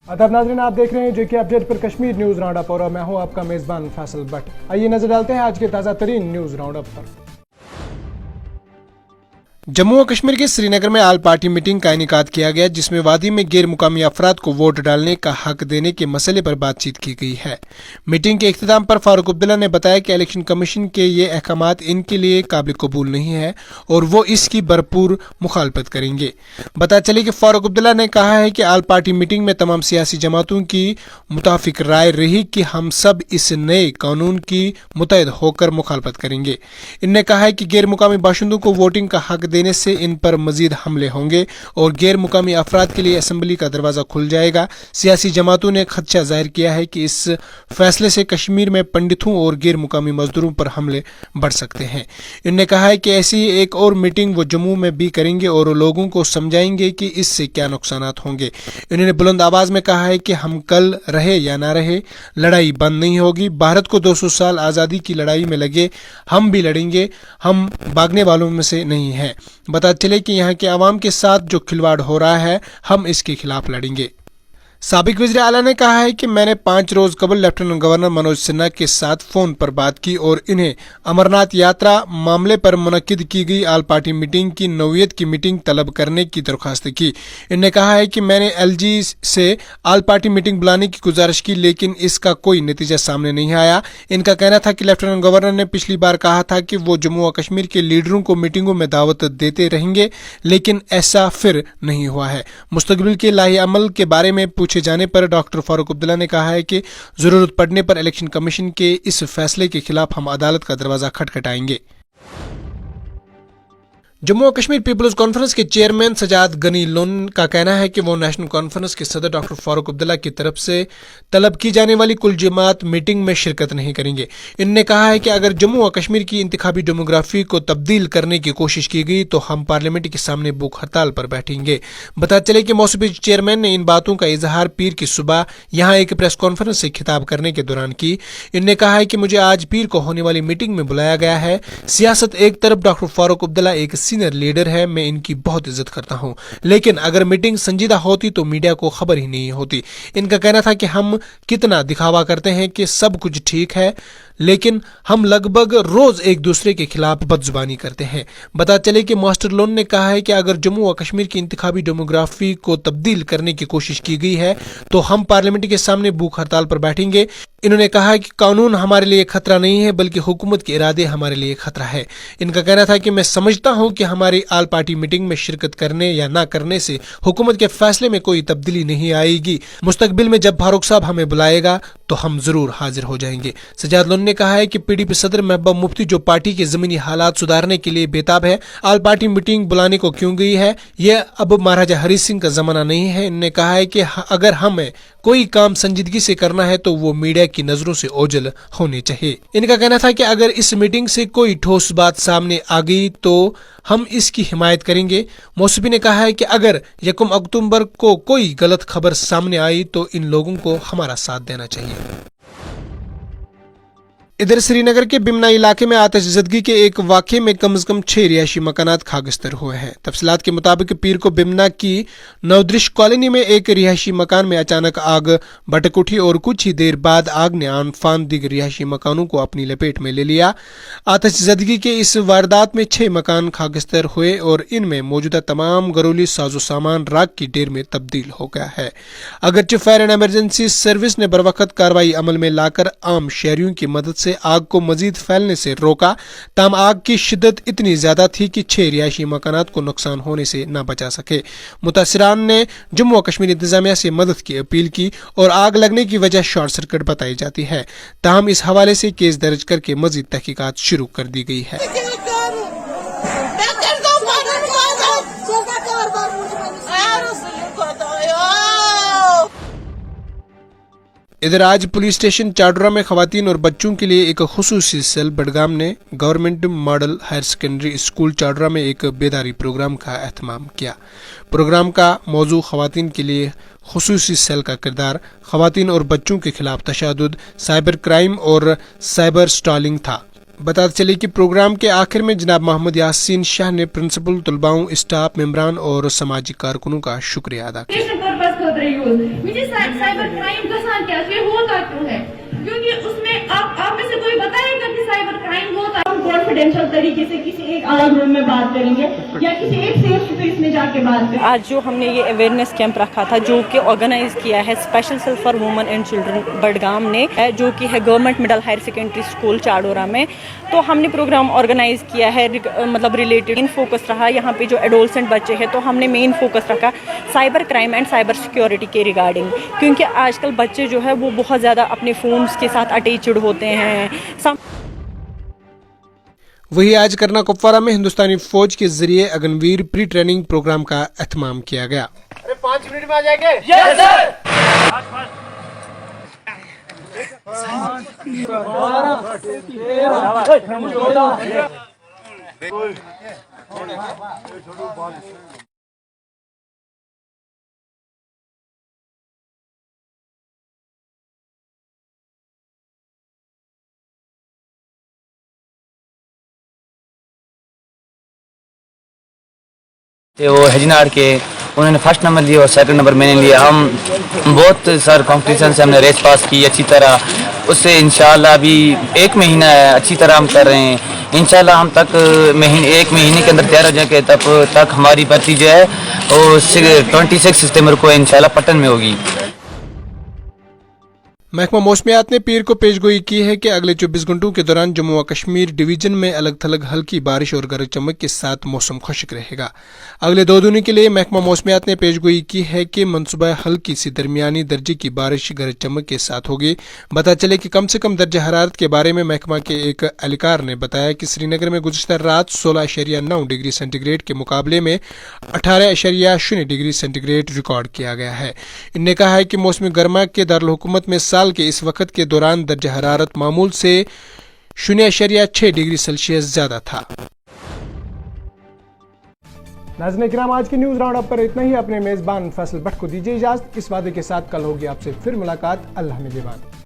आदाब नाज़रीन, आप देख रहे हैं जेके अपडेट पर कश्मीर न्यूज़ राउंड अप और मैं हूं आपका मेज़बान फैसल भट्ट। आइए नजर डालते हैं आज के ताज़ा तरीन न्यूज़ राउंड अप पर। जम्मू और कश्मीर के श्रीनगर में आल पार्टी मीटिंग का इनेकाद किया गया, जिसमें वादी में गैर मुकामी अफराद को वोट डालने का हक देने के मसले पर बातचीत की गई है। मीटिंग के इख्तिताम पर फारूक अब्दुल्ला ने बताया कि इलेक्शन कमीशन के ये अहकामात इनके लिए काबिल कबूल नहीं है और वो इसकी भरपूर मुखालफत करेंगे। बता चले कि फारूक अब्दुल्ला ने कहा है कि आल पार्टी मीटिंग में तमाम सियासी जमातों की मुताफिक राय रही कि हम सब इस नए कानून की मुतहद होकर मुखालफत करेंगे। इनने कहा है कि गैर मुकामी बाशिंदों को वोटिंग का हक देने से इन पर मजीद हमले होंगे और गैर मुकामी अफराद के लिए असम्बली का दरवाजा खुल जाएगा। सियासी जमातों ने खदशा जाहिर किया है कि इस फैसले से कश्मीर में पंडितों और गैर मुकामी मजदूरों पर हमले बढ़ सकते हैं। इन्होंने कहा है कि ऐसी एक और मीटिंग वो जम्मू में भी करेंगे और लोगों को समझाएंगे कि इससे क्या नुकसानात होंगे। इन्होंने बुलंद आवाज में कहा है कि हम कल रहे या ना रहे, लड़ाई बंद नहीं होगी। भारत को 200 साल आज़ादी की लड़ाई में लगे, हम भी लड़ेंगे, हम भागने वालों में से नहीं हैं। बता चले कि यहाँ के अवाम के साथ जो खिलवाड़ हो रहा है, हम इसके खिलाफ लड़ेंगे। साबिक वज़ीर आला ने कहा है कि मैंने 5 रोज कबल लेफ्टिनेंट गवर्नर मनोज सिन्हा के साथ फोन पर बात की और इन्हें अमरनाथ यात्रा मामले पर मुनक्किद की गई आल पार्टी मीटिंग की नौयत की मीटिंग तलब करने की दरख्वास्त की। इन्होंने कहा है कि मैंने LG से आल पार्टी मीटिंग बुलाने की गुजारिश की, लेकिन इसका कोई नतीजा सामने नहीं आया। इनका कहना था कि लेफ्टिनेंट गवर्नर ने पिछली बार कहा था कि वो जम्मू और कश्मीर के लीडरों को मीटिंगों में दावत देते रहेंगे, लेकिन ऐसा फिर नहीं हुआ है। मुस्तकबिल के लाही अमल के बारे में पूछे जाने पर डॉक्टर फारूक अब्दुल्ला ने कहा है कि जरूरत पड़ने पर इलेक्शन कमीशन के इस फैसले के खिलाफ हम अदालत का दरवाजा खटखटाएंगे। जम्मू और कश्मीर पीपल्स कॉन्फ्रेंस के चेयरमैन सजाद गनी लोन का कहना है कि वो नेशनल कॉन्फ्रेंस के सदर डॉक्टर फारूक अब्दुल्ला की तरफ से तलब की जाने वाली कुल जमात मीटिंग में शिरकत नहीं करेंगे। इनने कहा है कि अगर जम्मू और कश्मीर की इंतखाबी डेमोग्राफी को तब्दील करने की कोशिश की गई तो हम पार्लियामेंट के सामने भूख हड़ताल पर बैठेंगे। बता चले कि मौसूमी चेयरमैन ने इन बातों का इजहार पीर की सुबह यहाँ एक प्रेस कॉन्फ्रेंस से खिताब करने के दौरान की। इनने कहा है कि मुझे आज पीर को होने वाली मीटिंग में बुलाया गया है। सियासत एक तरफ, डॉक्टर फारूक अब्दुल्ला एक सीनियर लीडर है, मैं इनकी बहुत इज्जत करता हूं, लेकिन अगर मीटिंग संजीदा होती तो मीडिया को खबर ही नहीं होती। इनका कहना था कि हम कितना दिखावा करते हैं कि सब कुछ ठीक है, लेकिन हम लगभग रोज एक दूसरे के खिलाफ बदजुबानी करते हैं। बता चले कि मास्टर लोन ने कहा है कि अगर जम्मू और कश्मीर की इंतखाबी डेमोग्राफी को तब्दील करने की कोशिश की गई है तो हम पार्लियामेंट के सामने भूख हड़ताल पर बैठेंगे। इन्होंने कहा कि कानून हमारे लिए खतरा नहीं है, बल्कि हुकूमत के इरादे हमारे लिए खतरा है। इनका कहना था कि मैं समझता हूं कि हमारी आल पार्टी मीटिंग में शिरकत करने या ना करने से हुकूमत के फैसले में कोई तब्दीली नहीं आएगी। मुस्तकबिल में जब फारूक साहब हमें बुलाएगा तो हम जरूर हाजिर हो जाएंगे। सजाद लोन ने कहा है कि PDP सदर महबूबा मुफ्ती जो पार्टी के जमीनी हालात सुधारने के लिए बेताब है, आल पार्टी मीटिंग बुलाने को क्यों गई है? यह अब महाराजा हरी सिंह का जमाना नहीं है। इन्होंने कहा है कि अगर हमें कोई काम संजीदगी से करना है तो वो मीडिया की नजरों से ओझल होने चाहिए। इनका कहना था कि अगर इस मीटिंग से कोई ठोस बात सामने आ गई तो हम इसकी हिमायत करेंगे। मौसूमी ने कहा है कि अगर 1 अक्टूबर को कोई गलत खबर सामने आई तो इन लोगों को हमारा साथ देना चाहिए। इधर श्रीनगर के बिमना इलाके में आतिशज़दगी के एक वाक़े में कम से कम 6 रिहायशी मकानात खाकस्तर हुए हैं। तफसीलात के मुताबिक पीर को बिमना की नवदृश कॉलोनी में एक रिहायशी मकान में अचानक आग भड़क उठी और कुछ ही देर बाद आग ने आन फान दिग रिहायशी मकानों को अपनी लपेट में ले लिया। आतिशज़दगी के इस वारदात में 6 मकान खाकस्तर हुए और इनमें मौजूदा तमाम घरेलू साजो सामान राख की ढेर में तब्दील हो गया है। अगरचे फायर एंड एमरजेंसी सर्विस ने बरवक्त कार्रवाई अमल में लाकर आम शहरियों की मदद से आग को मजीद फैलने से रोका, ताम आग की शिद्दत इतनी ज्यादा थी कि 6 रिहायशी मकानात को नुकसान होने से न बचा सके। मुतासिरान ने जम्मू और कश्मीर इंतजामिया से मदद की अपील की और आग लगने की वजह शॉर्ट सर्किट बताई जाती है। ताहम इस हवाले से केस दर्ज करके मजीद तहकीकात शुरू कर दी गई है। इधर आज पुलिस स्टेशन चाडोरा में खवातीन और बच्चों के लिए एक खुसूसी सेल बडगाम ने government model higher secondary school Chadoora में एक बेदारी प्रोग्राम का एहतमाम किया। प्रोग्राम का मौजू खवातीन के लिए खुसूसी सेल का किरदार, खवातीन और बच्चों के खिलाफ तशद्दुद, साइबर क्राइम और साइबर स्टॉलिंग था। बताते चले कि प्रोग्राम के आखिर में जनाब मोहम्मद यासीन शाह ने प्रिंसिपल, तलबाओं, स्टाफ मेंबरान और सामाजिक कारकुनों का शुक्रिया अदा किया। क्योंकि उसमें आप में से कोई बताएगा कि साइबर क्राइम होता है, हम कॉन्फिडेंशियल तरीके से किसी एक अलग रूम में बात करेंगे या किसी एक सेफ स्पेस में जाके बात करेंगे। आज जो हमने ये अवेयरनेस कैंप रखा था जो कि ऑर्गेनाइज किया है special cell for women and children Budgam ने, जो कि है government middle higher secondary school Chadoora में, तो हमने प्रोग्राम ऑर्गेनाइज किया है मतलब रिलेटेड इन फोकस रहा यहाँ पे जो एडोलसेंट बच्चे हैं, तो हमने मेन फोकस रखा cyber crime and cyber security के रिगार्डिंग, क्योंकि आजकल बच्चे जो है वो बहुत ज़्यादा अपने फ़ोन्स के साथ अटैच्ड होते हैं। वही आज करना कुपवारा में हिंदुस्तानी फौज के जरिए अग्निवीर प्री ट्रेनिंग प्रोग्राम का एहतमाम किया गया। अरे 5 मिनट में आ जाएंगे। Yes sir. वो हजनार के उन्होंने फर्स्ट नंबर लिया और सेकंड नंबर मैंने लिया। हम बहुत सर कंपटीशन से हमने रेस पास की अच्छी तरह, उससे इंशाल्लाह अभी 1 महीना है अच्छी तरह हम कर रहे हैं। इंशाल्लाह हम तक 1 महीने के अंदर तैयार हो जाएंगे, तब तक हमारी भर्ती जो है वो 26 सितंबर को इंशाल्लाह पटन में होगी। महकमा मौसमियात ने पीर को पेशगोई की है कि अगले 24 घंटों के दौरान जम्मू व कश्मीर डिवीजन में अलग थलग हल्की बारिश और गरज चमक के साथ मौसम खुश्क रहेगा। अगले 2 दिनों के लिए महकमा मौसमियात ने पेशगोई की है कि मनसूबा हल्की सी दरमियानी दर्जे की बारिश गरज चमक के साथ होगी। बता चले कि कम से कम दर्जा हरारत के बारे में महकमा के एक एहलकार ने बताया कि श्रीनगर में गुज़िश्ता रात 16.9 डिग्री सेंटीग्रेड के मुकाबले में 18.0 डिग्री सेंटीग्रेड रिकॉर्ड किया गया है। इनने कहा है कि मौसमी गर्मा के दारुल-हुकूमत में साल के इस वक्त के दौरान दर्जा हरारत मामूल से 0.6 डिग्री सेल्सियस ज्यादा था। नाज़रीन किराम, आज की न्यूज राउंड अप पर इतना ही। अपने मेजबान फैसल भट्ट को दीजिए इजाजत, इस वादे के साथ कल होगी आपसे फिर मुलाकात। अल्लाह निगहबान।